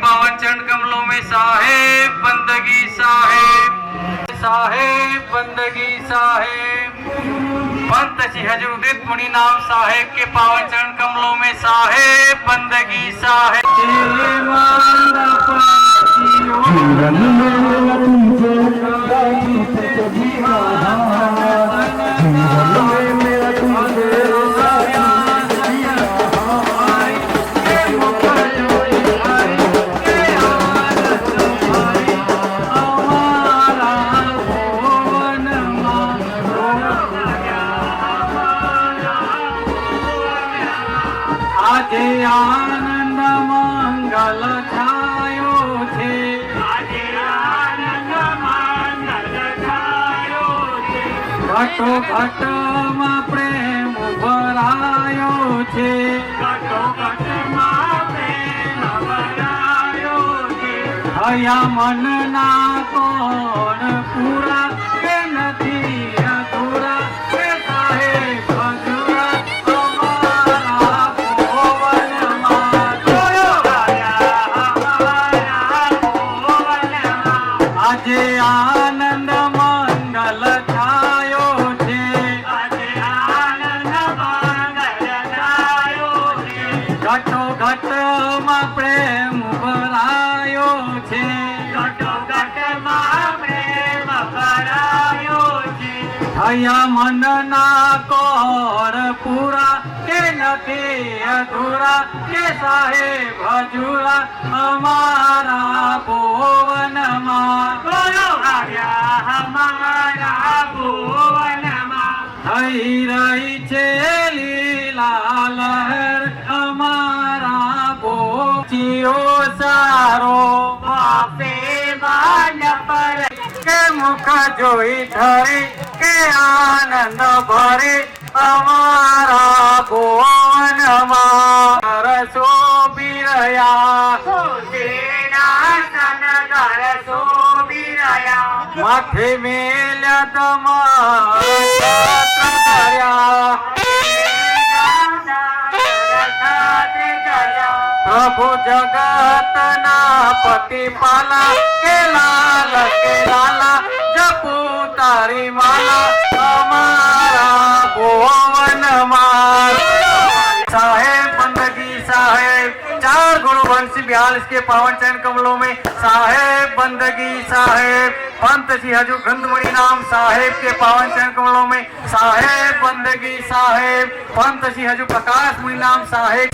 पावन चरण कमलों में साहेब बंदगी साहेब साहेब बंदगी साहेब। पंत श्री हजूर उदित मुनि नाम साहेब के पावन चरण कमलों में साहेब बंदगी साहेब। આજે આનંદ મંગલ છાયો છે, આજે આનંદ મંગલ છાયો છે, ઘટો ઘટમાં પ્રેમ ભરાયો છે, ઘટો ઘટમાં પ્રેમ ભરાયો છે। હયા મનના કોણ પૂરા કે નથી અધૂરા કે સાહેબ आनंद मंगल छायो छे, આજે આનંદ મંગલ છાયો છે, ઘટો ઘટમાં પ્રેમ ભરાયો છે, ઘટો ઘટમાં પ્રેમ ભરાયો છે। હયા મનના કોર પૂરા કે નથી અધૂરા કે સાહેબ હજુરા અમારા ભુવનમાં हमारा भुवनमा થઈ રહી છે લીલા લહેર અમારા ભોજીઓ સારો બાપે બાન પર કે મુખ જોઈ ધરી કે આનંદ ભરે અમારા ભુવનમાં રસો બિરયા माथे मेल्या प्रभु जगत ना पति पाला के लाला जपू तारी माला हमारा भुवन मार साहेब बंदगी साहेब। 4 गुरु वंशी 42 के पावन चरण कमलों में साहेब बंदगी साहेब। पंत श्री हजूर ग्रंथमुनि नाम साहेब के पावन चरण कमलों में साहेब बंदगी साहेब। पंत श्री हजूर प्रकाश मुनि नाम साहेब।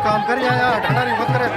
काम कर ठंडा नहीं मत करे।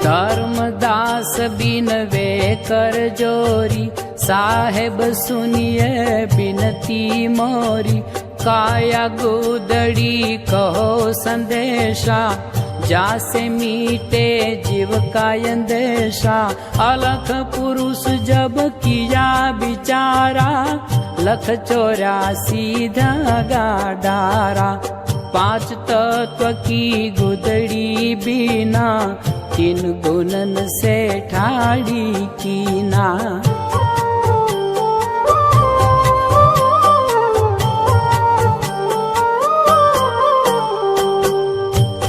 धर्मदास बिनवे कर जोरी, साहेब सुनिए बिनती मोरी। काया गुदड़ी कहो संदेशा, जासे मीटे जीव का अंदेशा। अलख पुरुष जब किया बिचारा, लख 84 धागा डारा। 5 तत्व की गुदड़ी बिना, 3 गुणन से ठाड़ी कीना।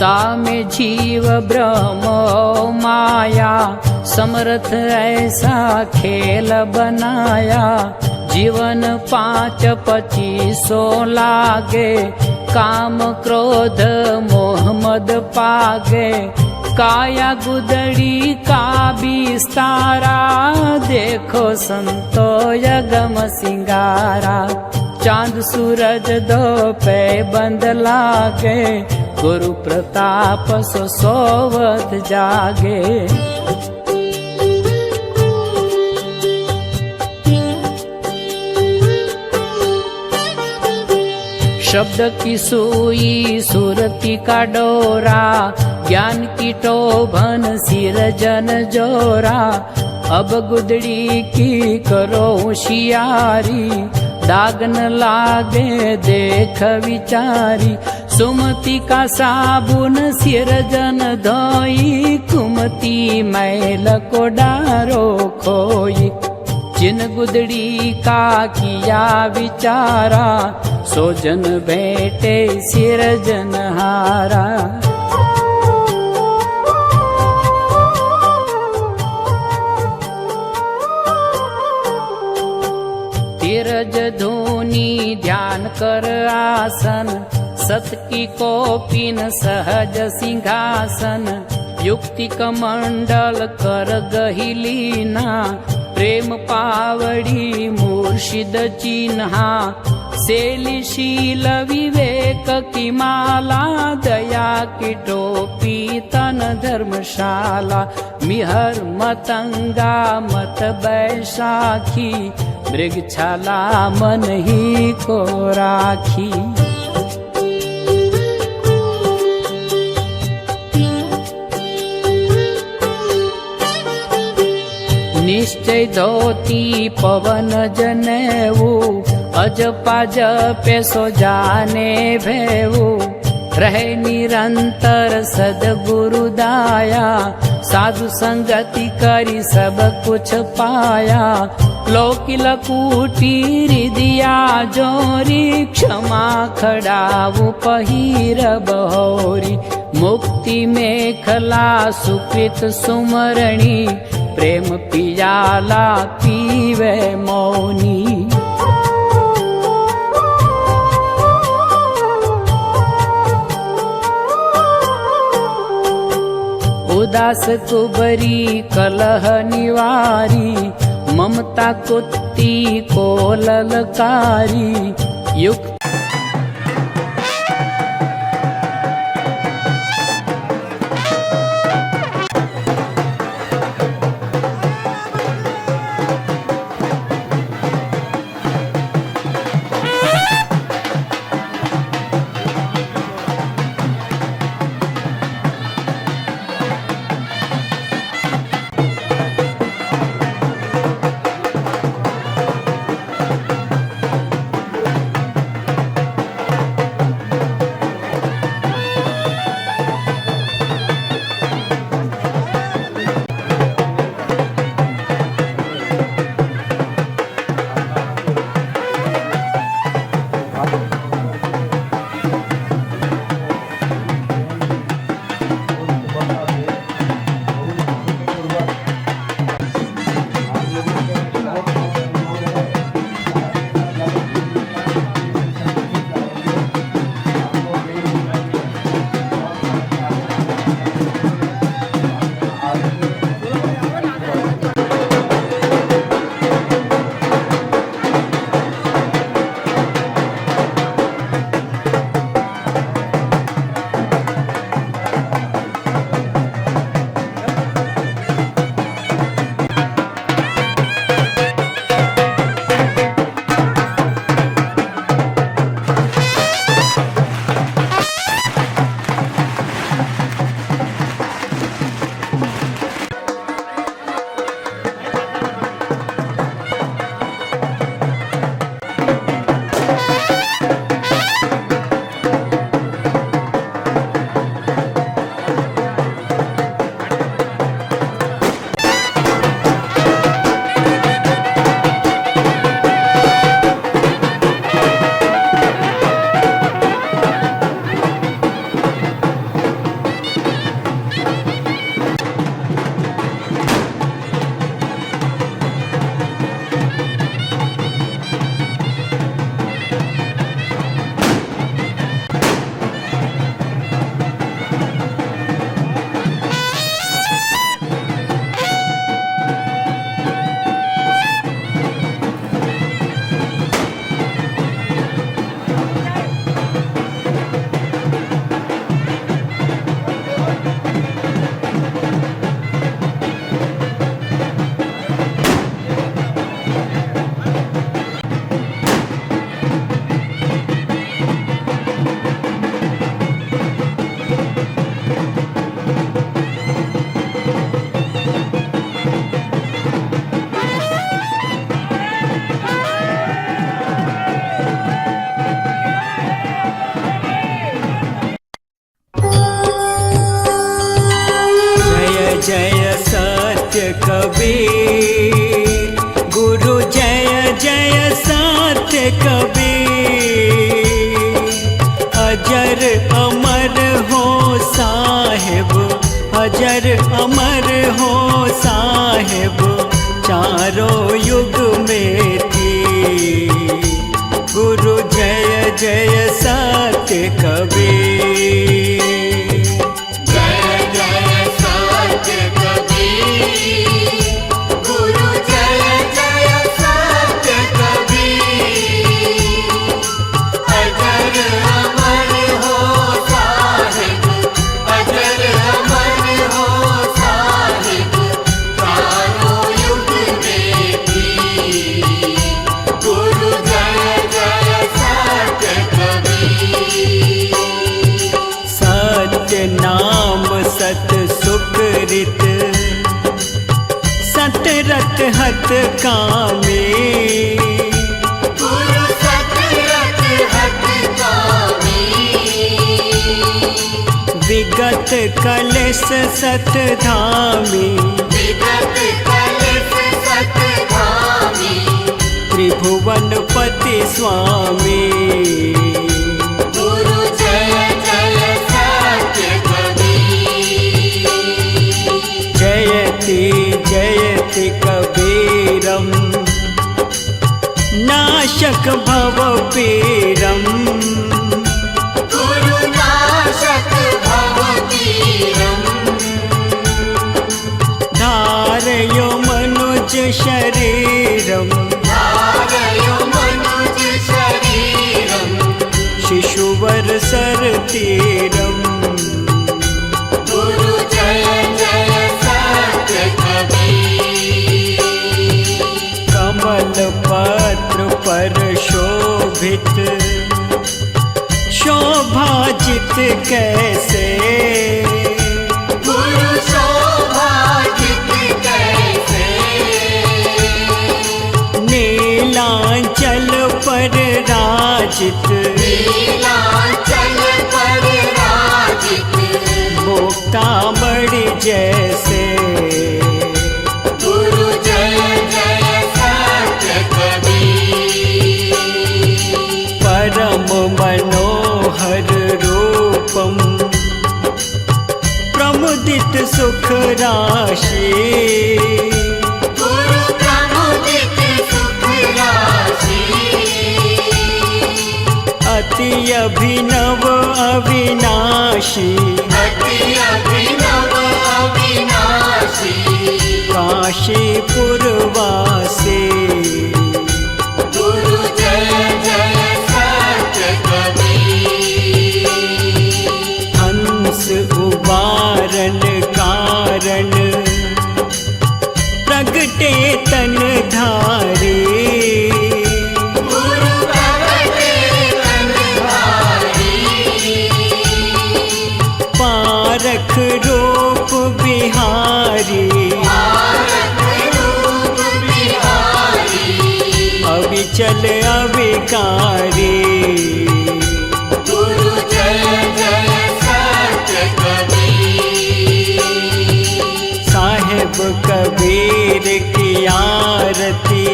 तामे जीव ब्रह्म माया, समर्थ ऐसा खेल बनाया। जीवन 5 25 लागे, काम क्रोध मोह मद पागे। काया गुदड़ी का विस्तारा, देखो संतो यगम सिंगारा। चांद सूरज दो पे बंद लागे, गुरु प्रताप सो सोवत जागे। शब्द की सुई सुरती का डोरा, ज्ञान की टोभन सिर जन जोरा। अब गुदड़ी की करो होशियारी, दाग न लागे देख विचारी। सुमति का साबुन सिर जन धोई, कुमति मैल को डारो खोई। जिन गुदड़ी का किया विचारा, सो जन बैठे सिर जन हारा। नीरज धुनी ध्यान कर आसन, सत की कोपिन सहज सिंहासन, युक्ति कमंडल कर गहिलीना, प्रेम पावड़ी मुर्शिद चिन्हा, शैलीशील विवेक की माला, दया की टोपी तन धर्मशाला, मिहर मतंगा मत बैसाखी, मृगछाला मन ही को राखी। निश्चय धोती पवन जनेऊ, अजपा जपे सो जाने भेऊ, रहे निरंतर सदगुरु दाया, साधु संगति करी सब कुछ पाया, लोकी लकूटी हृदया जोरी, क्षमा खड़ाऊ पहिर बहोरी, मुक्ति मेखला सुकृत सुमरणी, प्रेम पियाला पीवे मौनी। उदास कुबरी कलह निवारी, ममता कुत्ती को ललकारी, युक्त कबीर, गुरु जय जय सत्य कबीर। अजर अमर हो साहिब, अजर अमर हो साहिब, चारों युग में थी। जय सत्य कबीर। जय जय सत्य कबीर, गुरु जय जय सत्य कबीर। अजर अमर हो साहिब, अजर अमर हो साहिब, चारों युग में भी। गुरु जय जय सत्य कबीर। सत्य नाम सत सुकृत, सत रत हत कामे। गुरु सतरथ हत कामी, विगत कलश सत धामी। विगत कलश सत धामी। त्रिभुवन पति स्वामी। गुरु जय जय सत्य कबीर। जयति जयति कबीरम, नाशक भव पीरम। गुरु नाशक भव पीरम, धारयो मनुज शरीरम। धारयो मनुज शरीरम। शिशुवर सरतीरम। गुरु जय जय सत्य कबीर। कमल पत्र पर शोभित, शोभाजित कैसे। गुरु शोभाजित कैसे, नीलांचल पर राजित। नीलांचल पर राजित, मुक्तामणि जैसे। गुरु जय जय सत्य कबीर। परम मनोहर रूपम, प्रमुदित सुख राशि। गुरु प्रमुदित सुख राशि, अति अभिनव अविनाशी। अति अभिनव अविनाशी। काशीपुर वासी। गुरु जय जय सत्य कबीर। हंस उबारन कारण, प्रगटे तन धारी। गुरु प्रगटे तनधारी, पारख रूप बिहारी। पारख रूप बिहारी। अविचल अविकारी। गुरु जय जय सत्य कबीर। साहेब कबीर की आरती,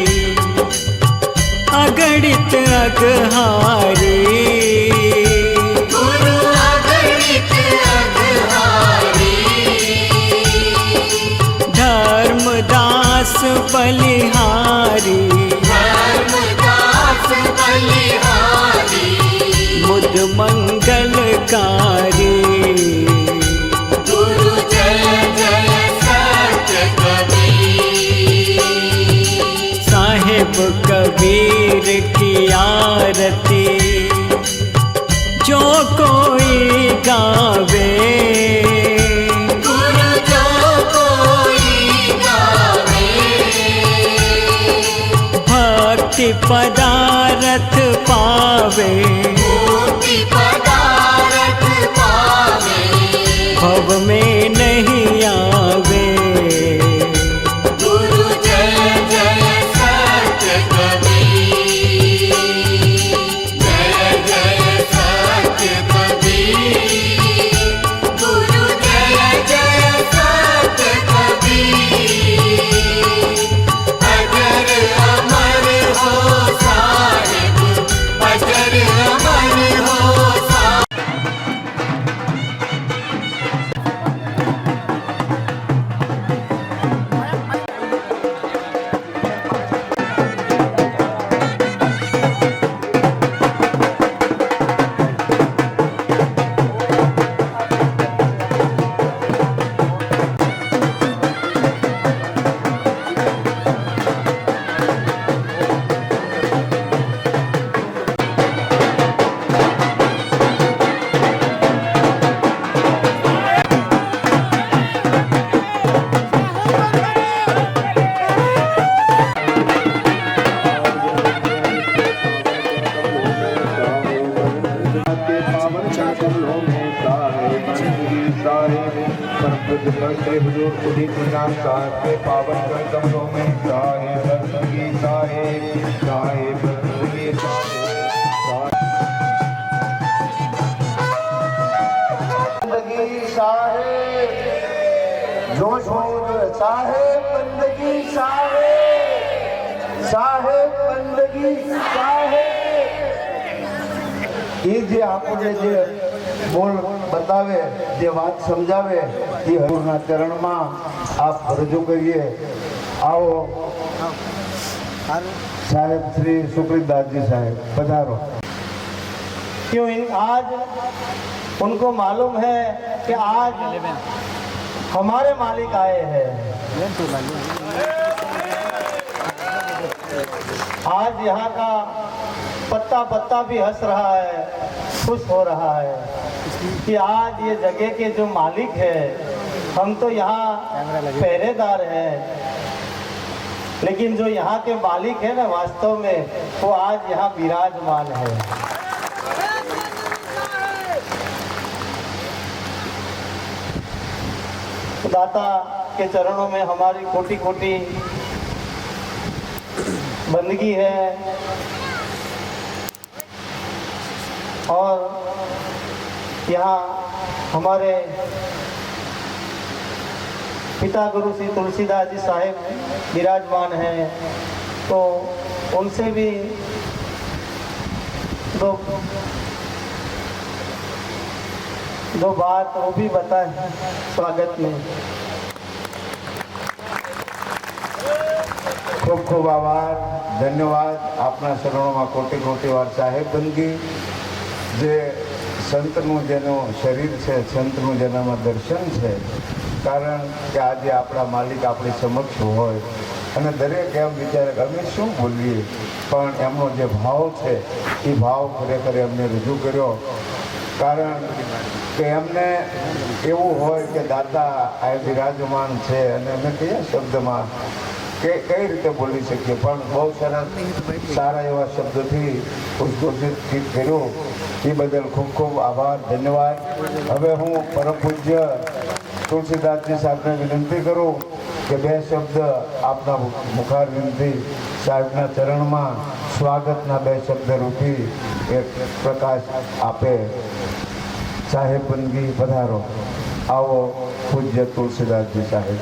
अगणित अगहारी। गुरु अगणित अगहारी, धर्मदास बलिहारी। धर्मदास बलिहारी। मुद मंगलकारी। गुरु जय जय सत्य कबीर। साहेब कबीर की आरती, जो कोई गावे। गुरु जो कोई गावे, भक्ति पदारथ पावे। मुक्ति पदारथ पावे। भव में नहीं आवे। गुरु जय जय सत्य कबीर। जय जय सत्य कबीर। गुरु जय जय सत्य कबीर। अजर अमर हो साहिब, अजर अमर श्री हुजूर उदित निजाम साहब के पावन कर कमरों में साहे बंदगी साहे साहे बंदगी साहे जोश हो साहे बंदगी साहे साहे बंदगी साहे એ જે આપણે જે બોલ બતાવે જે વાત સમજાવે એ હજુરના ચરણમાં આપ રજૂ કરીએ આવો સાહેબ શ્રી સુપ્રીતદાસજી સાહેબ પધારો क्यों आज उनको मालूम है कि आज हमारे मालिक आए हैं। आज यहाँ का पत्ता पत्ता भी हंस रहा है, खुश हो रहा है कि आज ये जगह के जो मालिक है, हम तो यहाँ पहरेदार हैं, लेकिन जो यहाँ के मालिक है ना वास्तव में वो आज यहाँ विराजमान है। दाता के चरणों में हमारी कोटि कोटि बंदगी है और यहाँ हमारे पिता गुरु श्री तुलसीदास जी साहेब विराजमान हैं, तो उनसे भी दो बात वो भी बताएं स्वागत में। खूब खूब आभार धन्यवाद આપના શરણોમાં કોટી કોટી વાર સાહેબ બંદગી જે સંતનું જેનું શરીર છે સંતનું જેનામાં દર્શન છે કારણ કે આજે આપણા માલિક આપણી સમક્ષ હોય અને દરેક એમ વિચારે કે અમે શું બોલીએ પણ એમનો જે ભાવ છે એ ભાવ ખરેખર એમને રજૂ કર્યો કારણ કે એમને એવું હોય કે દાતા આ વિરાજમાન છે અને અમે કયા શબ્દમાં કે કઈ રીતે બોલી શકીએ પણ બહુ સરસ સારા એવા શબ્દોથી ઉદ્ઘોષિત ગીત કર્યું એ બદલ ખૂબ ખૂબ આભાર ધન્યવાદ। હવે હું પરમ પૂજ્ય તુલસીદાસજી સાહેબને વિનંતી કરું કે બે શબ્દ આપના મુખાર વિનંતી સાહેબના ચરણમાં સ્વાગતના બે શબ્દ રૂપી એક પ્રકાશ આપે। સાહેબ બંદગી પધારો આવો પૂજ્ય તુલસીદાસજી સાહેબ।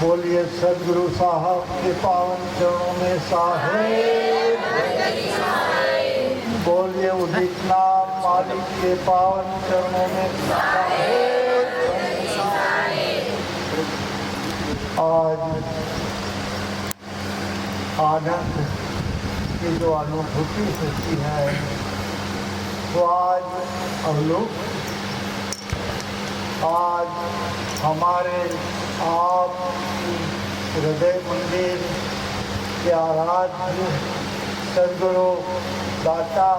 बोलिए सदगुरु साहब के पावन चरणों में साहेब बोलिए उदित नाम मालिक के पावन चरणों में साहेब। आज आनंद की जो अनुभूति होती है वो आज अवलोक आज हमारे आप हृदय मंदिर के आराध्य सदगुरु दाता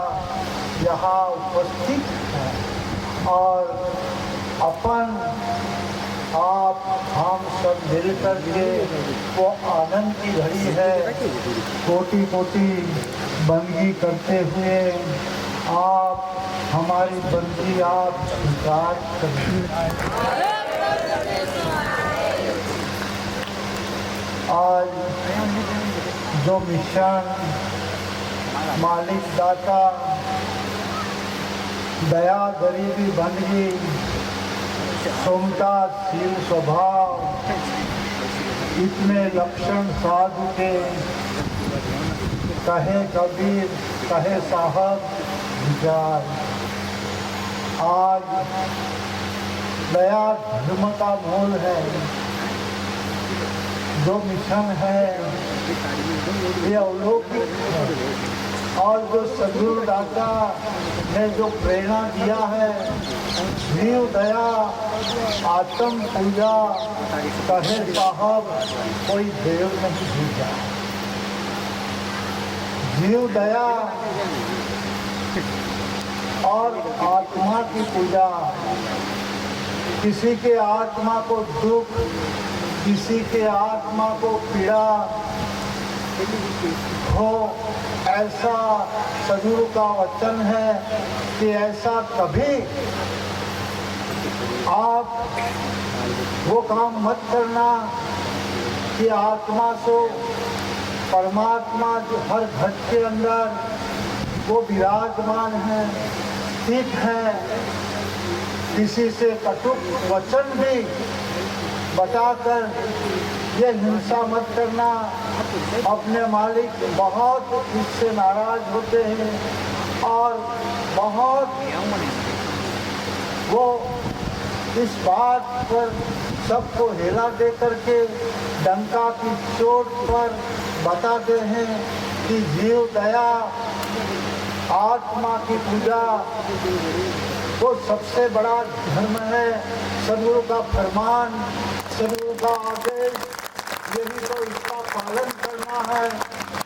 यहाँ उपस्थित हैं और अपन आप हम सब मिलकर के वो आनंद की घड़ी है कोटि कोटि बंदगी करते हुए आप हमारी बंदगी आप स्वीकार करती आज जो मिशन मालिक दाता दया गरीबी बंदगी सोमता शील स्वभाव इतने लक्षण साधु के कहे कबीर कहे साहब विचार आज दया धर्म का मूल है जो मिशन है ये अवलौकिक है और जो सदगुरु दाता ने जो प्रेरणा दिया है जीव दया आत्म पूजा कहे साहब कोई देव नहीं भेजा जीव दया और आत्मा की पूजा। किसी के आत्मा को दुख, किसी के आत्मा को पीड़ा हो, ऐसा सदगुरु का वचन है कि ऐसा कभी आप वो काम मत करना कि आत्मा से परमात्मा जो हर घट के अंदर वो विराजमान है, स्थित है। किसी से कटु वचन भी बताकर ये हिंसा मत करना। अपने मालिक बहुत इससे नाराज होते हैं और बहुत वो इस बात पर सबको हेला दे करके डंका की चोट पर बताते हैं कि जीव दया, आत्मा की पूजा वो सबसे बड़ा धर्म है। सदगुरु का फरमान, सदगुरु का आदेश, यही तो इसका पालन करना है।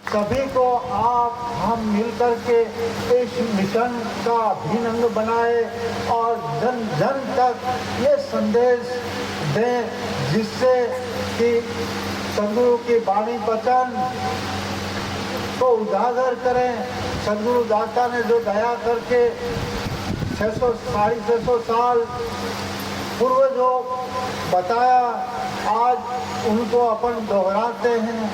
सभी को आप हम मिल करके इस मिशन का अभिन्न अंग बनाए और जन जन तक ये संदेश दें जिससे कि सदगुरु की वाणी वचन को उजागर करें। सदगुरु दाता ने जो दया करके 600 साल पूर्व जो बताया, आज उनको अपन दोहराते हैं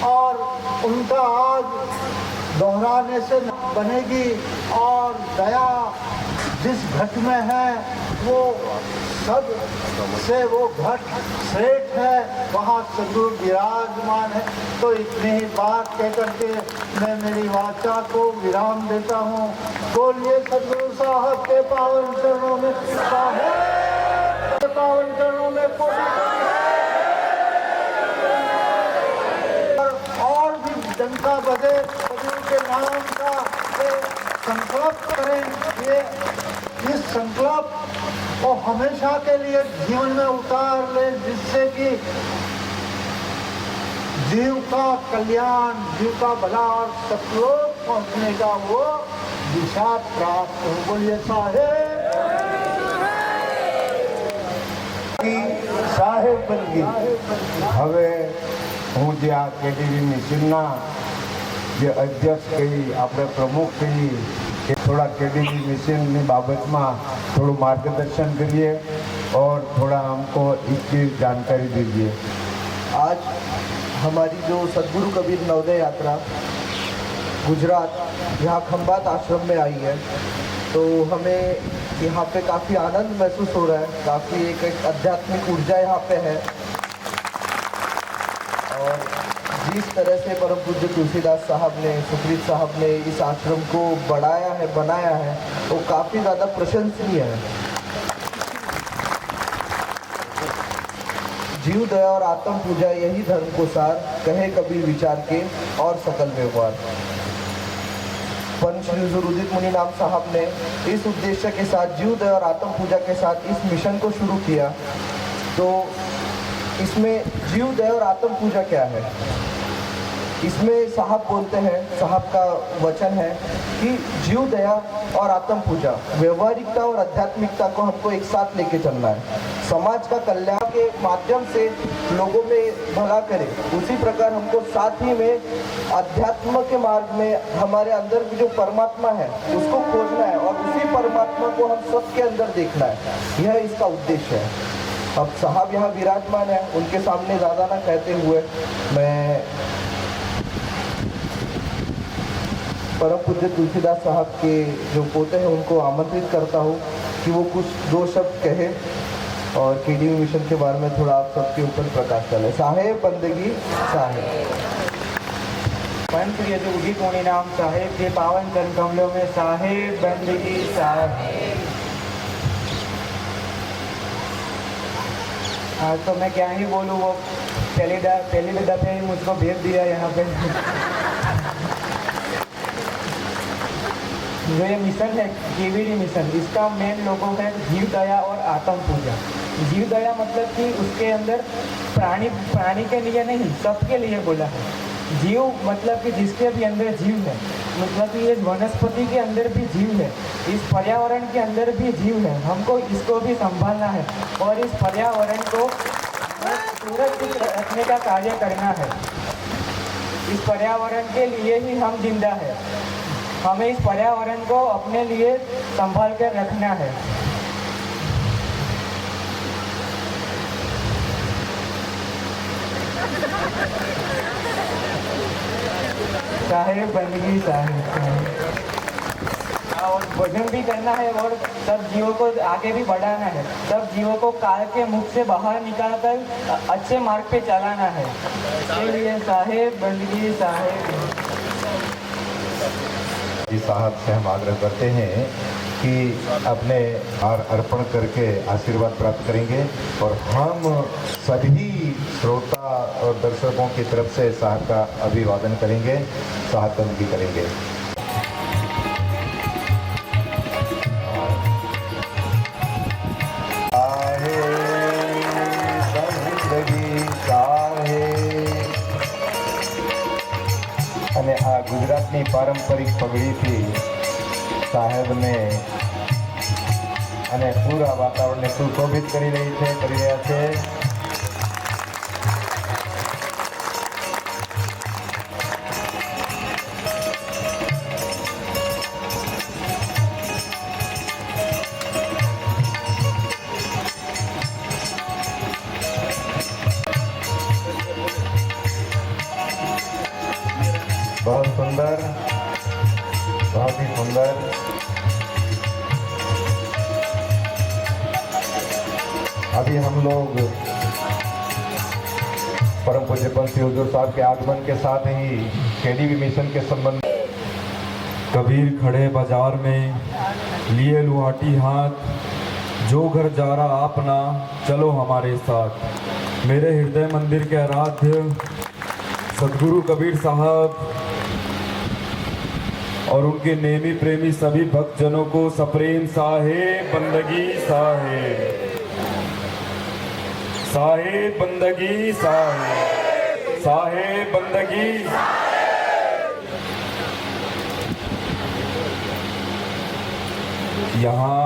और उनका आज दोहराने से बनेगी। और दया जिस घट में है वो सब से वो घट श्रेष्ठ है, वहाँ सदगुरु विराजमान है। तो इतनी ही बात कह करके मैं मेरी वाचा को विराम देता हूँ। बोलिए सदगुरु साहब के पावन चरणों में, साहब के पावन चरणों में और भी डंका बजे सदगुरु के नाम का संकल्प करें। ये इस संकल्प को हमेशा के लिए जीवन में उतार ले, जिससे कि जीव का कल्याण, जीव का भला और सतलोक पहुंचने का वो दिशा प्राप्त हो। बोलिए સાહેબ બનગી। હવે હું જે આ કેડીવી મિશનના જે અધ્યક્ષ કહી, આપણે પ્રમુખ કહી, કે થોડા કેડીવી મિશનની બાબતમાં થોડું માર્ગદર્શન करिए और थोड़ा हमको इसकी जानकारी दीजिए। आज हमारी जो सदगुरु कबीर नवोदय यात्रा गुजरात यहाँ खंबात आश्रम में आई है, तो हमें यहाँ पे काफ़ी आनंद महसूस हो रहा है। काफ़ी एक आध्यात्मिक ऊर्जा यहाँ पे है और जिस तरह से परम पूज्य तुलसीदास साहब ने, सुप्रीत साहब ने इस आश्रम को बढ़ाया है, बनाया है, वो काफ़ी ज़्यादा प्रशंसनीय है। जीव दया और आत्म पूजा यही धर्म को सार, कहे कबीर विचार के और सकल व्यवहार। पंच उदित मुनि नाम साहब ने इस उद्देश्य के साथ जीव दया और आत्म पूजा के साथ इस मिशन को शुरू किया। तो इसमें जीव दया और आत्म पूजा क्या है? इसमें साहब बोलते हैं, साहब का वचन है कि जीव दया और आत्म पूजा, व्यवहारिकता और आध्यात्मिकता को हमको एक साथ लेके चलना है। समाज का कल्याण के माध्यम से लोगों में भला करे, उसी प्रकार हमको साथ ही में अध्यात्म के मार्ग में हमारे अंदर जो परमात्मा है उसको खोजना है और उसी परमात्मा को हम सबके अंदर देखना है। यह इसका उद्देश्य है। अब साहब यहाँ विराजमान है, उनके सामने ज़्यादा ना कहते हुए मैं परम पूज्य तुलसीदास साहब के जो पोते हैं उनको आमंत्रित करता हूँ कि वो कुछ दो शब्द कहे और केडीवी मिशन के बारे में थोड़ा आप सबके ऊपर प्रकाश डालें। साहेब बंदगी साहेब। पंच यदि उदित मुनि नाम साहेब के पावन चरण कमलों में साहेब बंदगी साहेब। आज तो मैं क्या ही बोलूँ, वो पहली दफे ही मुझको भेज दिया यहाँ पे। जो ये मिशन है केवीडी मिशन, इसका मेन लोगो है जीव दया और आत्म पूजा। जीव दया मतलब कि उसके अंदर प्राणी के लिए नहीं, सबके लिए बोला है। जीव मतलब कि जिसके भी अंदर जीव है, मतलब कि इस वनस्पति के अंदर भी जीव है, इस पर्यावरण के अंदर भी जीव है। हमको इसको भी संभालना है और इस पर्यावरण को सुरक्षित रखने का कार्य करना है। इस पर्यावरण के लिए ही हम जिंदा है। हमें इस पर्यावरण को अपने लिए संभाल कर रखना है। साहेब बंदगी साहेब, और भजन भी करना है और सब जीवों को आगे भी बढ़ाना है। सब जीवों को काल के मुख से बाहर निकाल कर अच्छे मार्ग पे चलाना है। इसलिए साहेब बंदगी साहेब। जी साहब से हम आग्रह करते हैं कि अपने हार अर्पण करके आशीर्वाद प्राप्त करेंगे और हम सभी श्रोता और दर्शकों की तरफ से साहब का अभिवादन करेंगे, साहब बंदगी करेंगे। અને આ ગુજરાતની પારંપરિક પગડીથી સાહેબને અને પૂરા વાતાવરણને સુશોભિત કરી રહ્યા છે। बहुत सुंदर, बहुत ही सुंदर। अभी हम लोग परम पूज्य पंत हुजूर साहब के आगमन के साथ ही केडीवी मिशन के संबंध। कबीर खड़े बाजार में लिए लुहाटी हाथ, जो घर जा रहा अपना चलो हमारे साथ। मेरे हृदय मंदिर के आराध्य सदगुरु कबीर साहब और उनके नेमी प्रेमी सभी भक्तजनों को सप्रेम साहेब बंदगी साहेब, साहेब बंदगी साहेब, साहेब बंदगी। यहाँ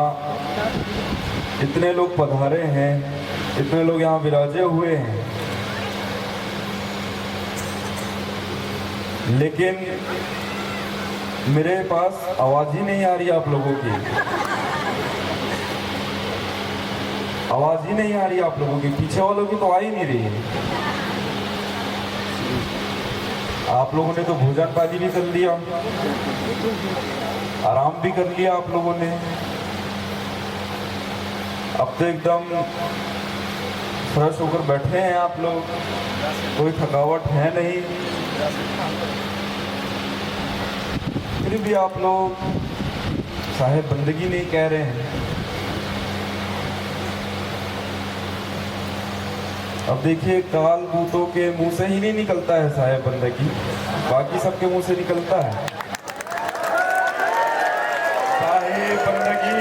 इतने लोग पधारे हैं, इतने लोग यहाँ विराजे हुए हैं, लेकिन मेरे पास आवाज ही नहीं आ रही आप लोगों की, आवाज ही नहीं आ रही आप लोगों की। पीछे वालों की तो आ ही नहीं रही है। आप लोगों ने तो भोजन पानी भी कर लिया, आराम भी कर लिया आप लोगों ने। अब तो एकदम फ्रेश होकर बैठे हैं आप लोग, कोई थकावट है नहीं। फिर भी आप लोग साहेब बंदगी नहीं कह रहे हैं। अब देखिए, काल बूतों के मुंह से ही नहीं निकलता है साहेब बंदगी, बाकी सबके मुंह से निकलता है साहेब बंदगी,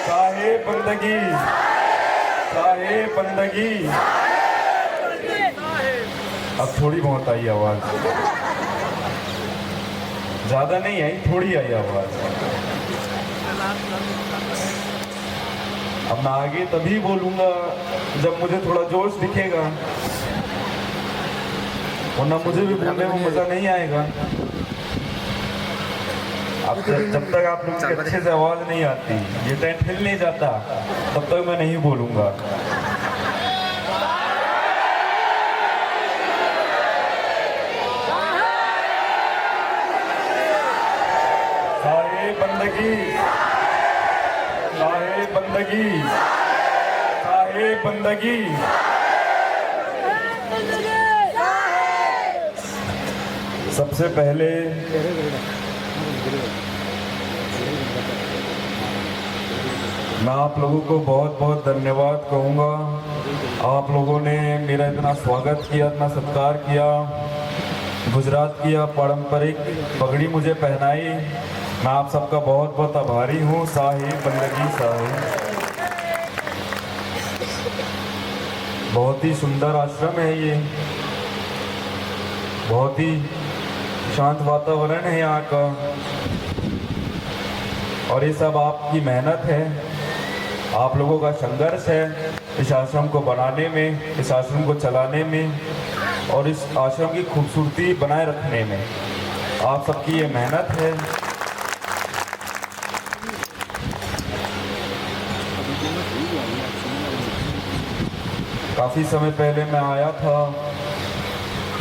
साहेब बंदगी, साहेब बंदगी। अब थोड़ी बहुत आई आवाज, ज्यादा नहीं आई, थोड़ी आई आवाज। अब मैं आगे तभी बोलूंगा जब मुझे थोड़ा जोश दिखेगा, वरना मुझे भी बोलने में मजा नहीं आएगा। अब जब तक आप लोग की अच्छे से आवाज नहीं आती, ये टेंट हिल नहीं जाता, तब तक मैं नहीं बोलूंगा। साहेब बंदगी, साहेब बंदगी, साहेब बंदगी। सबसे पहले मैं आप लोगों को बहुत बहुत धन्यवाद कहूँगा। आप लोगों ने मेरा इतना स्वागत किया, इतना सत्कार किया, गुजरात की आप पारंपरिक पगड़ी मुझे पहनाई। मैं आप सबका बहुत बहुत आभारी हूँ। साहेब बंदगी साहेब। बहुत ही सुंदर आश्रम है ये। बहुत ही शांत वातावरण है यहाँ का, और ये सब आपकी मेहनत है, आप लोगों का संघर्ष है इस आश्रम को बनाने में, इस आश्रम को चलाने में और इस आश्रम की खूबसूरती बनाए रखने में। आप सबकी ये मेहनत है। काफ़ी समय पहले मैं आया था,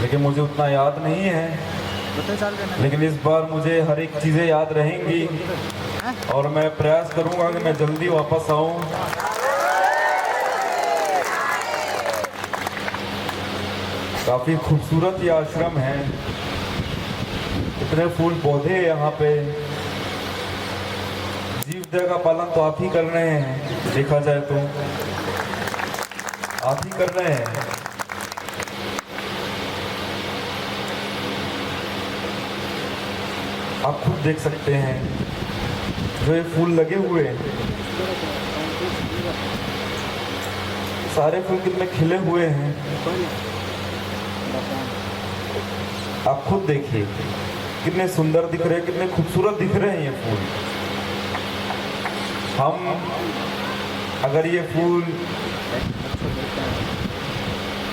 लेकिन मुझे उतना याद नहीं है, लेकिन इस बार मुझे हर एक चीज़ें याद रहेंगी और मैं प्रयास करूंगा कि मैं जल्दी वापस आऊं। काफ़ी खूबसूरत ये आश्रम है, इतने फूल पौधे यहाँ पे। जीव दया का पालन तो आप ही कर रहे हैं, देखा जाए तो आप ही कर रहे हैं। आप खुद देख सकते हैं जो ये फूल लगे हुए हैं, सारे फूल कितने खिले हुए हैं। आप खुद देखिए कितने सुंदर दिख रहे हैं, कितने खूबसूरत दिख रहे हैं ये फूल। हम अगर ये फूल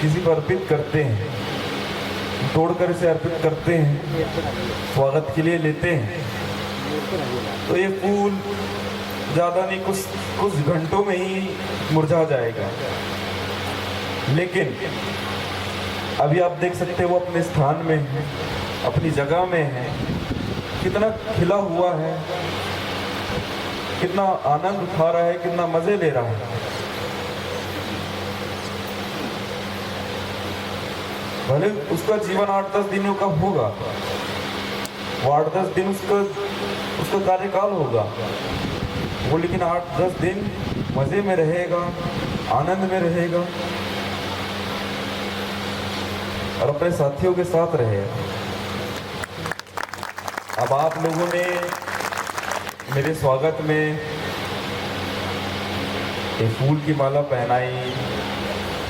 किसी को अर्पित करते हैं, तोड़कर इसे अर्पित करते हैं, स्वागत के लिए लेते हैं, तो ये फूल ज़्यादा नहीं, कुछ घंटों में ही मुरझा जाएगा। लेकिन अभी आप देख सकते हैं वो अपने स्थान में है, अपनी जगह में है, कितना खिला हुआ है, कितना आनंद उठा रहा है, कितना मज़े ले रहा है। भले उसका जीवन 8-10 दिनों का होगा, वो 8-10 दिन उसका कार्यकाल होगा वो, लेकिन 8-10 दिन मज़े में रहेगा, आनंद में रहेगा और अपने साथियों के साथ रहेगा। अब आप लोगों ने मेरे स्वागत में एक फूल की माला पहनाई,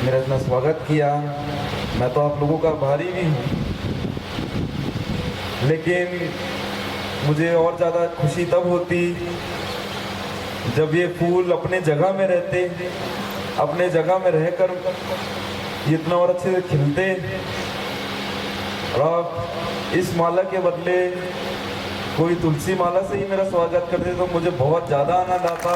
मेरा इतना स्वागत किया, मैं तो आप लोगों का आभारी भी हूँ। लेकिन मुझे और ज़्यादा खुशी तब होती जब ये फूल अपने जगह में रहते, अपने जगह में रहकर इतना और अच्छे से खिलते, और आप इस माला के बदले कोई तुलसी माला से ही मेरा स्वागत करते तो मुझे बहुत ज़्यादा आनंद आता।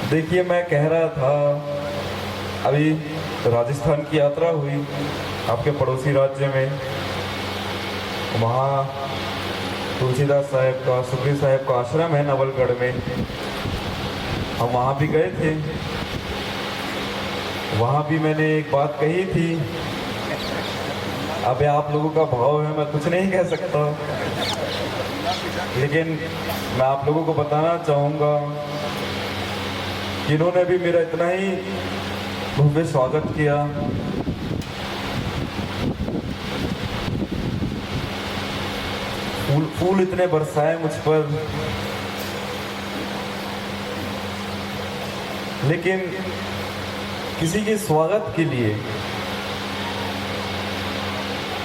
देखिए, मैं कह रहा था अभी राजस्थान की यात्रा हुई, आपके पड़ोसी राज्य में, वहाँ तुलसीदास साहब का, सुखदेव साहब का आश्रम है नवलगढ़ में, हम वहाँ भी गए थे। वहाँ भी मैंने एक बात कही थी, अब आप लोगों का भाव है, मैं कुछ नहीं कह सकता, लेकिन मैं आप लोगों को बताना चाहूँगा कि इन्होंने भी मेरा इतना ही भव्य स्वागत किया। फूल इतने बरसाए मुझ पर, लेकिन किसी के स्वागत के लिए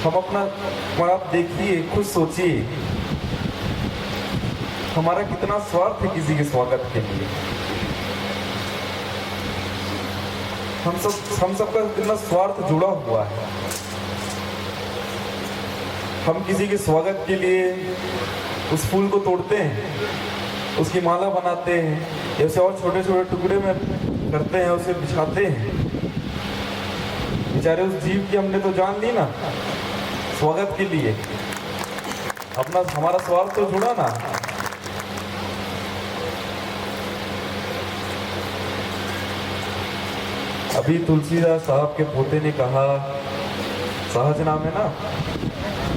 हम अपना, आप देखिए, खुद सोचिए हमारा कितना स्वार्थ है किसी के स्वागत के लिए। हम सबका कितना स्वार्थ जुड़ा हुआ है। हम किसी के स्वागत के लिए उस फूल को तोड़ते हैं, उसकी माला बनाते हैं, या उसे और छोटे छोटे टुकड़े में करते हैं, उसे बिछाते हैं। बेचारे उस जीव की हमने तो जान ली ना स्वागत के लिए, अपना हमारा स्वार्थ तो जुड़ा ना। अभी तुलसीदास साहब के पोते ने कहा, सहज नाम है ना,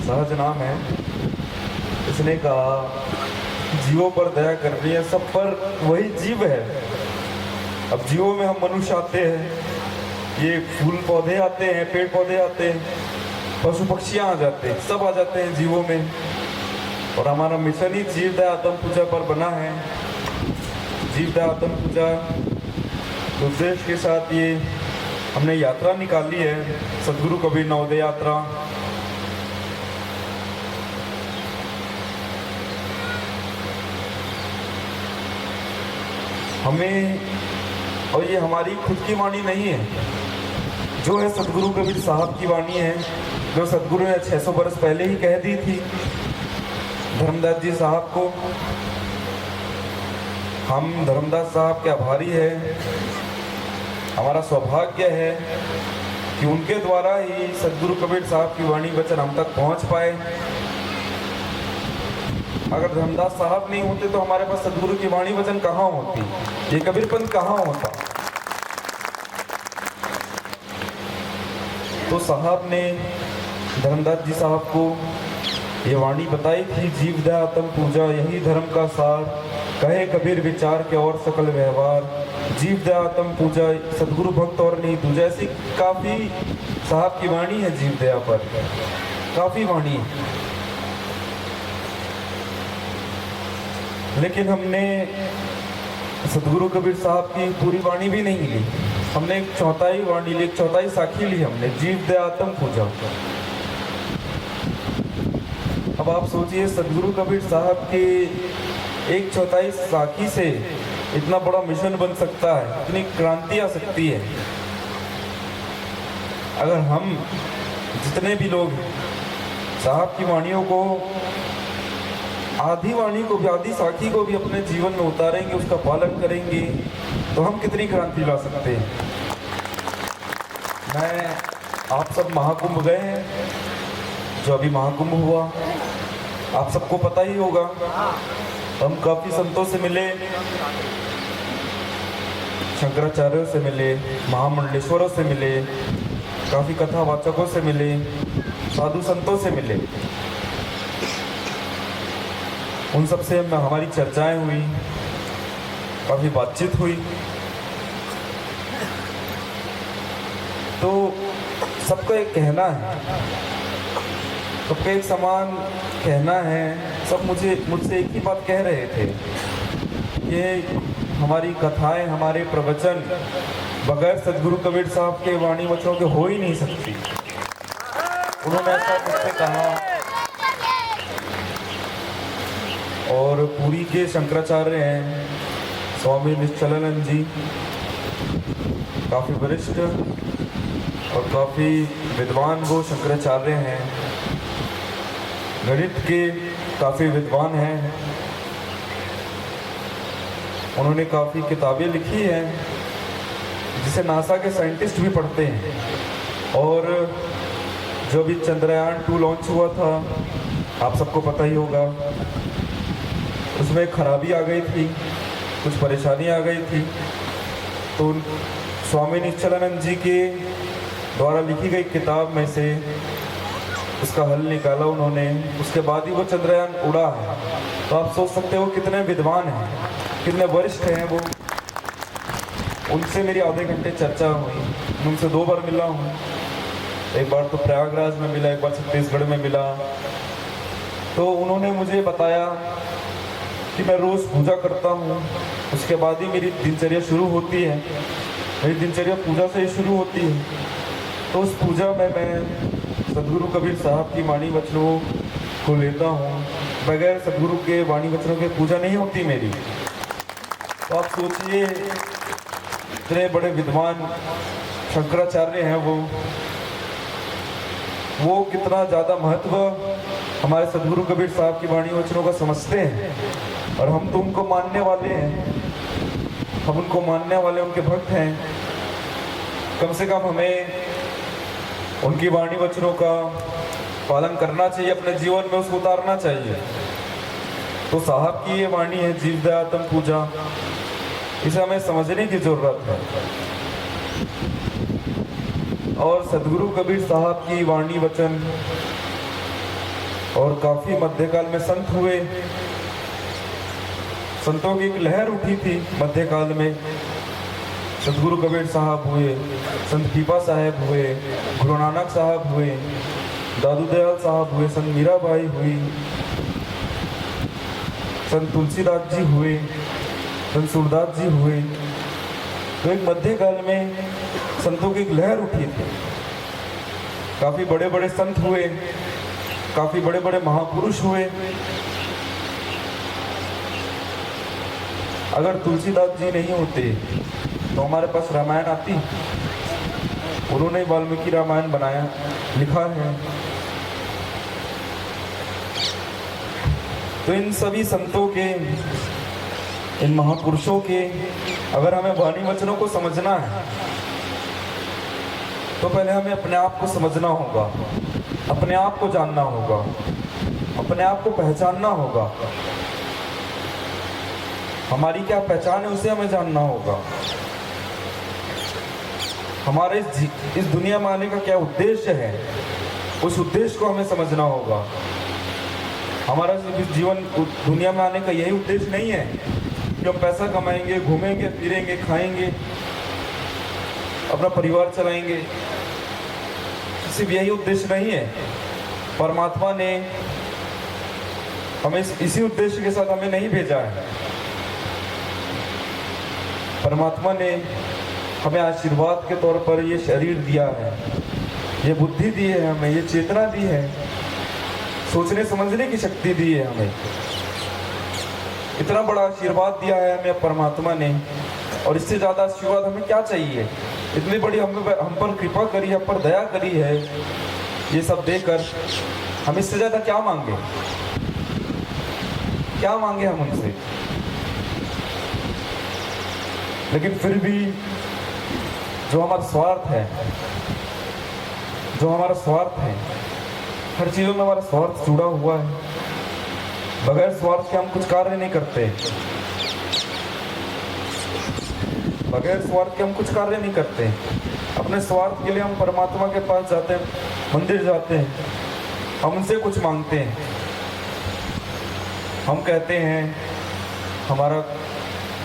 सहज नाम है, इसने कहा जीवों पर दया करनी है, सब पर वही जीव है। अब जीवों में हम मनुष्य आते हैं, ये फूल पौधे आते हैं, पेड़ पौधे आते हैं, पशु पक्षियाँ आ जाते हैं, सब आ जाते हैं जीवों में। और हमारा मिशन ही जीव दया आत्म पूजा पर बना है। जीव दया आत्म पूजा उद्देश्य के साथ ये हमने यात्रा निकाली है, सदगुरु कबीर नवोदय यात्रा। हमें, और ये हमारी खुद की वाणी नहीं है, जो है सदगुरु कबीर साहब की वाणी है, जो सदगुरु ने 600 बरस पहले ही कह दी थी धर्मदास जी साहब को। हम धर्मदास साहब के आभारी हैं। हमारा सौभाग्य है कि उनके द्वारा ही सदगुरु कबीर साहब की वाणी वचन हम तक पहुंच पाए। अगर धर्मदास साहब नहीं होते तो हमारे पास सदगुरु की वाणी वचन कहाँ होती, ये कबीरपंथ कहाँ होता। तो साहब ने, धर्मदास जी साहब को ये वाणी बताई थी, जीव दया आत्म पूजा यही धर्म का सार, कहे कबीर विचार के और सकल व्यवहार, जीव दया आत्म पूजा सदगुरु भक्त और नहीं दूजा। ऐसी काफ़ी साहब की वाणी है जीव दया पर, काफ़ी वाणी है। लेकिन हमने सदगुरु कबीर साहब की पूरी वाणी भी नहीं ली, हमने एक चौथाई वाणी ली, एक चौथाई साखी ली हमने, जीव दया आत्म पूजा। अब आप सोचिए सदगुरु कबीर साहब के एक चौथाई साखी से इतना बड़ा मिशन बन सकता है, इतनी क्रांति आ सकती है। अगर हम जितने भी लोग साहब की वाणियों को, आधी वाणी को भी, आधी साखी को भी अपने जीवन में उतारेंगे, उसका पालन करेंगे, तो हम कितनी क्रांति ला सकते हैं। आप सब महाकुंभ गए हैं, जो अभी महाकुंभ हुआ, आप सबको पता ही होगा। हम काफ़ी संतों से मिले, शंकराचार्यों से मिले, महामंडलेश्वरों से मिले, काफ़ी कथावाचकों से मिले, साधु संतों से मिले। उन सब से हमारी चर्चाएं हुई, काफ़ी बातचीत हुई। तो सबका एक कहना है, सबका एक समान कहना है। सब मुझसे एक ही बात कह रहे थे कि हमारी कथाएं, हमारे प्रवचन बगैर सदगुरु कबीर साहब के वाणी वचनों के हो ही नहीं सकती। उन्होंने ऐसा मुझसे कहा। और पुरी के शंकराचार्य हैं स्वामी निश्चलानंद जी, काफ़ी वरिष्ठ और काफ़ी विद्वान वो शंकराचार्य हैं, गणित के काफ़ी विद्वान हैं। उन्होंने काफ़ी किताबें लिखी हैं जिसे नासा के साइंटिस्ट भी पढ़ते हैं। और जो भी चंद्रयान 2 लॉन्च हुआ था, आप सबको पता ही होगा, उसमें खराबी आ गई थी, कुछ परेशानी आ गई थी। तो स्वामी निश्चलानंद जी के द्वारा लिखी गई किताब में से उसका हल निकाला उन्होंने, उसके बाद ही वो चंद्रयान उड़ा है। तो आप सोच सकते हो कितने विद्वान हैं, कितने वरिष्ठ हैं वो। उनसे मेरी आधे घंटे चर्चा हुई, उनसे 2 बार मिला हूँ। एक बार तो प्रयागराज में मिला, एक बार छत्तीसगढ़ में मिला। तो उन्होंने मुझे बताया कि मैं रोज़ पूजा करता हूँ, उसके बाद ही मेरी दिनचर्या शुरू होती है। मेरी दिनचर्या पूजा से ही शुरू होती है। तो उस पूजा में मैं सदगुरु कबीर साहब की वाणी वचनों को लेता हूँ। बगैर सदगुरु के वाणी वचनों की पूजा नहीं होती मेरी। तो आप सोचिए इतने बड़े विद्वान शंकराचार्य हैं वो कितना ज़्यादा महत्व हमारे सदगुरु कबीर साहब की वाणी वचनों का समझते हैं। और हम तो उनको मानने वाले हैं, हम उनको मानने वाले उनके भक्त हैं। कम से कम हमें उनकी वाणी वचनों का पालन करना चाहिए, अपने जीवन में उसको उतारना चाहिए। तो साहब की ये वाणी है जीव दया आत्म पूजा, इसे हमें समझने की जरूरत है। और सदगुरु कबीर साहब की वाणी वचन, और काफी मध्यकाल में संत हुए, संतों की एक लहर उठी थी मध्यकाल में। सदगुरु कबीर साहब हुए, संत पीपा साहब हुए, गुरु नानक साहब हुए, दादू दयाल साहब हुए, संत मीराबाई हुई, संत तुलसीदास जी हुए, संत सूरदास जी हुए। तो एक मध्यकाल में संतों की एक लहर उठी थी। काफी बड़े बड़े संत हुए, काफी बड़े बड़े महापुरुष हुए। अगर तुलसीदास जी नहीं होते तो हमारे पास रामायण आती। उन्होंने वाल्मीकि रामायण बनाया, लिखा है। तो इन सभी संतों के, इन महापुरुषों के अगर हमें वाणी वचनों को समझना है तो पहले हमें अपने आप को समझना होगा, अपने आप को जानना होगा, अपने आप को पहचानना होगा। हमारी क्या पहचान है उसे हमें जानना होगा। हमारे इस दुनिया में आने का क्या उद्देश्य है, उस उद्देश्य को हमें समझना होगा। हमारा जीवन दुनिया में आने का यही उद्देश्य नहीं है कि हम पैसा कमाएंगे, घूमेंगे, फिरेंगे, खाएंगे, अपना परिवार चलाएंगे। सिर्फ यही उद्देश्य नहीं है। परमात्मा ने हमें इसी उद्देश्य के साथ हमें नहीं भेजा है। परमात्मा ने हमें आशीर्वाद के तौर पर ये शरीर दिया है, ये बुद्धि दी है हमें, ये चेतना दी है, सोचने समझने की शक्ति दी है हमें। इतना बड़ा आशीर्वाद दिया है हमें परमात्मा ने, और इससे ज़्यादा आशीर्वाद हमें क्या चाहिए। इतनी बड़ी हम पर कृपा करी, हम पर दया करी है, ये सब देकर हम इससे ज़्यादा क्या मांगे, क्या मांगे हम उनसे। लेकिन फिर भी जो हमारा स्वार्थ है, हर चीज़ों में हमारा स्वार्थ जुड़ा हुआ है। बगैर स्वार्थ के हम कुछ कार्य नहीं करते, बगैर स्वार्थ के हम कुछ कार्य नहीं करते। अपने स्वार्थ के लिए हम परमात्मा के पास जाते हैं, मंदिर जाते हैं, हम उनसे कुछ मांगते हैं। हम कहते हैं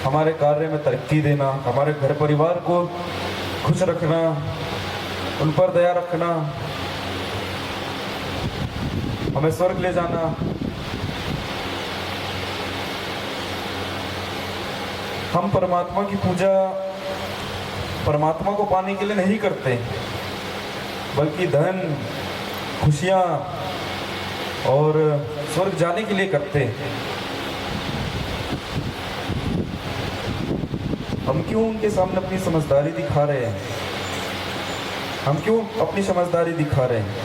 हमारे कार्य में तरक्की देना, हमारे घर परिवार को खुश रखना, उन पर दया रखना, हमें स्वर्ग ले जाना। हम परमात्मा की पूजा परमात्मा को पाने के लिए नहीं करते, बल्कि धन, खुशियाँ और स्वर्ग जाने के लिए करते। हम क्यों उनके सामने अपनी समझदारी दिखा रहे हैं? हम क्यों अपनी समझदारी दिखा रहे हैं?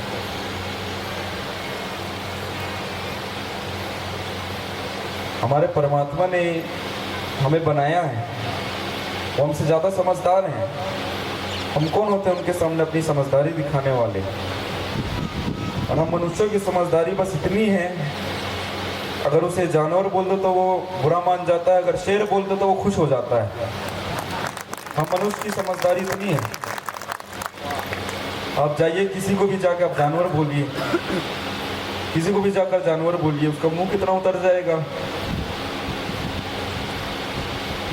हमारे परमात्मा ने हमें बनाया है, वो हमसे ज़्यादा समझदार हैं। हम कौन होते हैं उनके सामने अपनी समझदारी दिखाने वाले? और हम मनुष्यों की समझदारी बस इतनी है, अगर उसे जानवर बोल दो तो वो बुरा मान जाता है, अगर शेर बोल दो तो वो खुश हो जाता है। हम मनुष्य की समझदारी इतनी है। आप जाइए किसी को भी जाकर आप जानवर बोलिए, किसी को भी जाकर जानवर बोलिए, उसका मुंह कितना उतर जाएगा,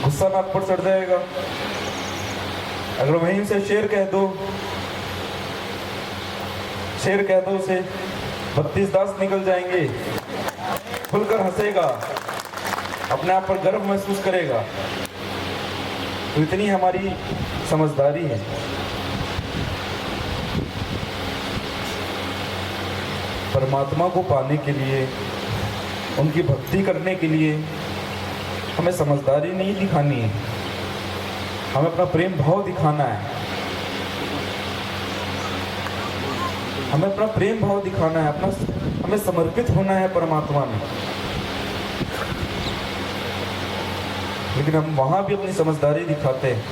गुस्सा नाक पर चढ़ जाएगा। अगर वहीं से शेर कह दो उसे 32 दांत निकल जाएंगे, खुलकर हंसेगा, अपने आप पर गर्व महसूस करेगा। तो इतनी हमारी समझदारी है। परमात्मा को पाने के लिए, उनकी भक्ति करने के लिए हमें समझदारी नहीं दिखानी है, हमें अपना प्रेम भाव दिखाना है। हमें अपना प्रेम भाव दिखाना है, हमें समर्पित होना है परमात्मा में। लेकिन हम वहां भी अपनी समझदारी दिखाते हैं।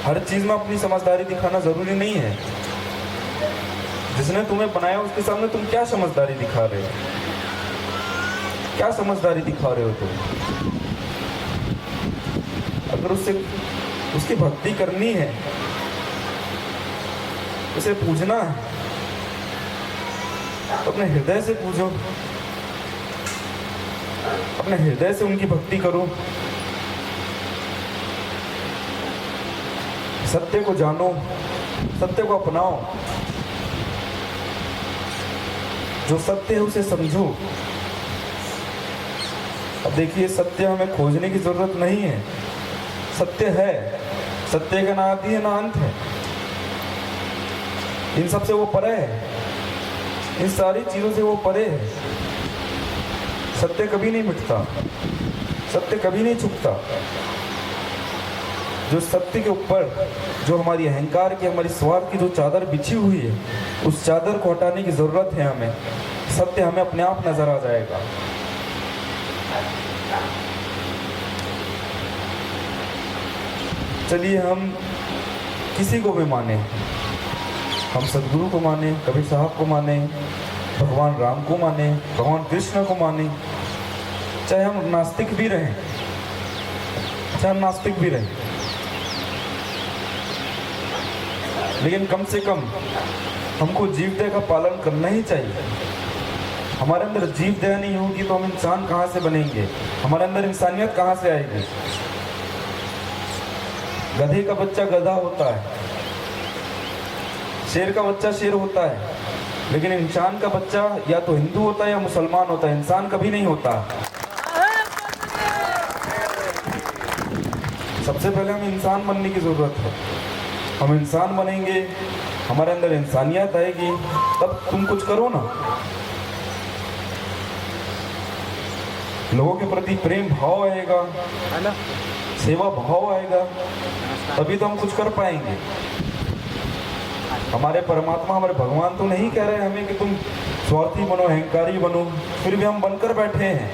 हर चीज में अपनी समझदारी दिखाना जरूरी नहीं है। जिसने तुम्हें बनाया उसके सामने तुम क्या समझदारी दिखा रहे हो? क्या समझदारी दिखा रहे हो तुम? अगर उसकी भक्ति करनी है, उसे पूजना है, तो अपने हृदय से पूजो, अपने हृदय से उनकी भक्ति करो। सत्य को जानो, सत्य को अपनाओ, जो सत्य है उसे समझो। अब देखिए, सत्य हमें खोजने की जरूरत नहीं है, सत्य है, सत्य का ना आदि है ना अंत है, इन सब से वो परे है, इन सारी चीजों से वो परे है। सत्य कभी नहीं मिटता, सत्य कभी नहीं छुपता। जो सत्य के ऊपर जो हमारी अहंकार की, हमारी स्वार्थ की जो चादर बिछी हुई है, उस चादर को हटाने की जरूरत है हमें। सत्य हमें अपने आप नजर आ जाएगा। चलिए हम किसी को भी माने, हम सदगुरु को माने, कबीर साहब को माने, भगवान राम को माने, भगवान कृष्ण को माने, चाहे हम नास्तिक भी रहें, चाहे हम नास्तिक भी रहें, लेकिन कम से कम हमको जीव दया का पालन करना ही चाहिए। हमारे अंदर जीव दया नहीं होगी तो हम इंसान कहाँ से बनेंगे, हमारे अंदर इंसानियत कहाँ से आएगी। गधे का बच्चा गधा होता है, शेर का बच्चा शेर होता है, लेकिन इंसान का बच्चा या तो हिंदू होता है या मुसलमान होता है, इंसान कभी नहीं होता। सबसे पहले हमें इंसान बनने की जरूरत है। हम इंसान बनेंगे, हमारे अंदर इंसानियत आएगी, तब तुम कुछ करो ना। लोगों के प्रति प्रेम भाव आएगा, सेवा भाव आएगा, तभी तो हम कुछ कर पाएंगे। हमारे परमात्मा, हमारे भगवान तो नहीं कह रहे हमें कि तुम स्वार्थी बनो, अहंकारी बनो, फिर भी हम बनकर बैठे हैं,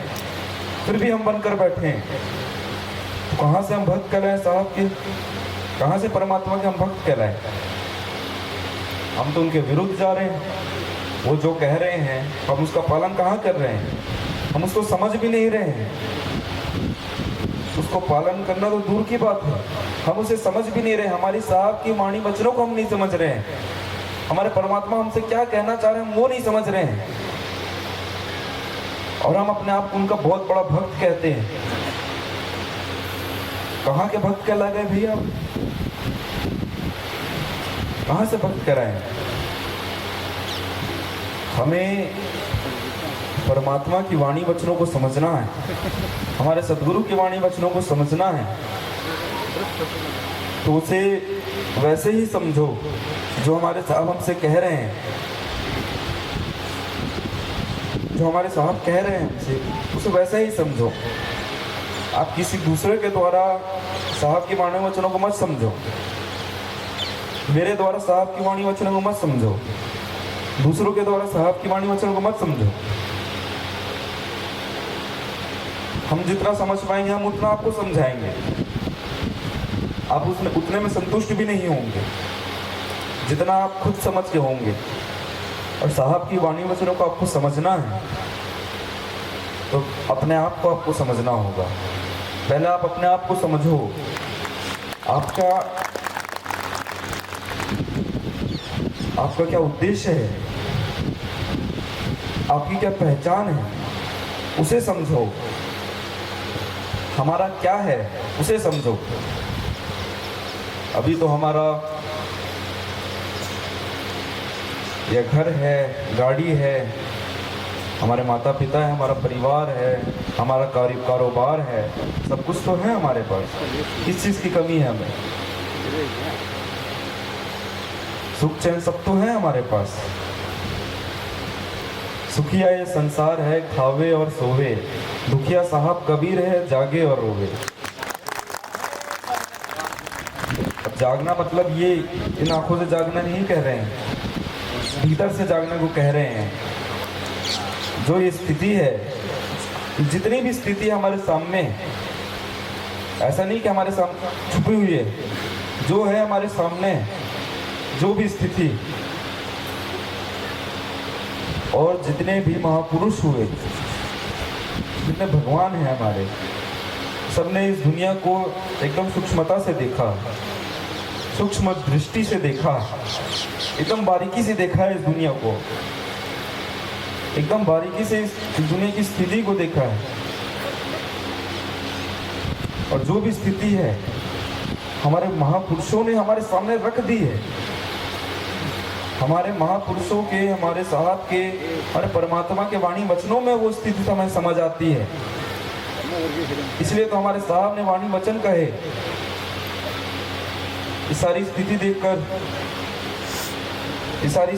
फिर भी हम बनकर बैठे हैं। तो कहाँ से हम भक्त कहलाए साहब के, कहाँ से परमात्मा के हम भक्त कहलाए? हम तो उनके विरुद्ध जा रहे हैं। वो जो कह रहे हैं हम उसका पालन कहाँ कर रहे हैं? हम उसको समझ भी नहीं रहे हैं। उसको पालन करना तो दूर की बात है, हम उसे समझ भी नहीं रहे। हमारी साहब की वाणी वचनों को हम नहीं समझ रहे हैं। हमारे परमात्मा हमसे क्या कहना चाह रहे हैं वो नहीं समझ रहे हैं, और हम अपने आप को उनका बहुत बड़ा भक्त कहते हैं। कहाँ के भक्त कहला गए भैया? कहाँ से भक्त कराए? हमें परमात्मा की वाणी वचनों को समझना है, हमारे सदगुरु की वाणी वचनों को समझना है, तो उसे वैसे ही समझो जो हमारे साहब हमसे कह रहे हैं। जो हमारे साहब कह रहे हैं हमसे, उसे वैसे ही समझो। आप किसी दूसरे के द्वारा साहब की वाणी वचनों को मत समझो, मेरे द्वारा साहब की वाणी वचनों को मत समझो, दूसरों के द्वारा साहब की वाणी वचनों को मत समझो। हम जितना समझ पाएंगे हम उतना आपको समझाएंगे। आप उसमें उतने में संतुष्ट भी नहीं होंगे जितना आप खुद समझ के होंगे। और साहब की वाणी वचनों को आपको समझना है तो अपने आप को आपको समझना होगा। पहले आप अपने आप को समझो, आपका क्या उद्देश्य है, आपकी क्या पहचान है, उसे समझो। हमारा क्या है उसे समझो। अभी तो हमारा यह घर है, गाड़ी है, हमारे माता पिता है, हमारा परिवार है, हमारा कारोबार है, सब कुछ तो है हमारे पास। किस चीज़ की कमी है हमें? सुख चैन सब तो है हमारे पास। सुखिया ये संसार है, खावे और सोवे, दुखिया साहब कबीर है, जागे और रोवे। अब जागना मतलब ये इन आंखों से जागना नहीं कह रहे हैं, भीतर से जागने को कह रहे हैं। जो ये स्थिति है, जितनी भी स्थिति हमारे सामने, ऐसा नहीं कि हमारे सामने छुपी हुई है, जो है हमारे सामने, जो भी स्थिति, और जितने भी महापुरुष हुए, जितने भगवान हैं हमारे, सबने इस दुनिया को एकदम सूक्ष्मता से देखा, सूक्ष्म दृष्टि से देखा, एकदम बारीकी से देखा है इस दुनिया को, एकदम बारीकी से इस दुनिया की स्थिति को देखा है। और जो भी स्थिति है हमारे महापुरुषों ने हमारे सामने रख दी है। हमारे महापुरुषों के, हमारे साहब के, हमारे परमात्मा के वाणी वचनों में वो स्थिति हमें समझ आती है। इसलिए तो हमारे साहब ने वाणी वचन कहे ये सारी स्थिति देखकर, ये सारी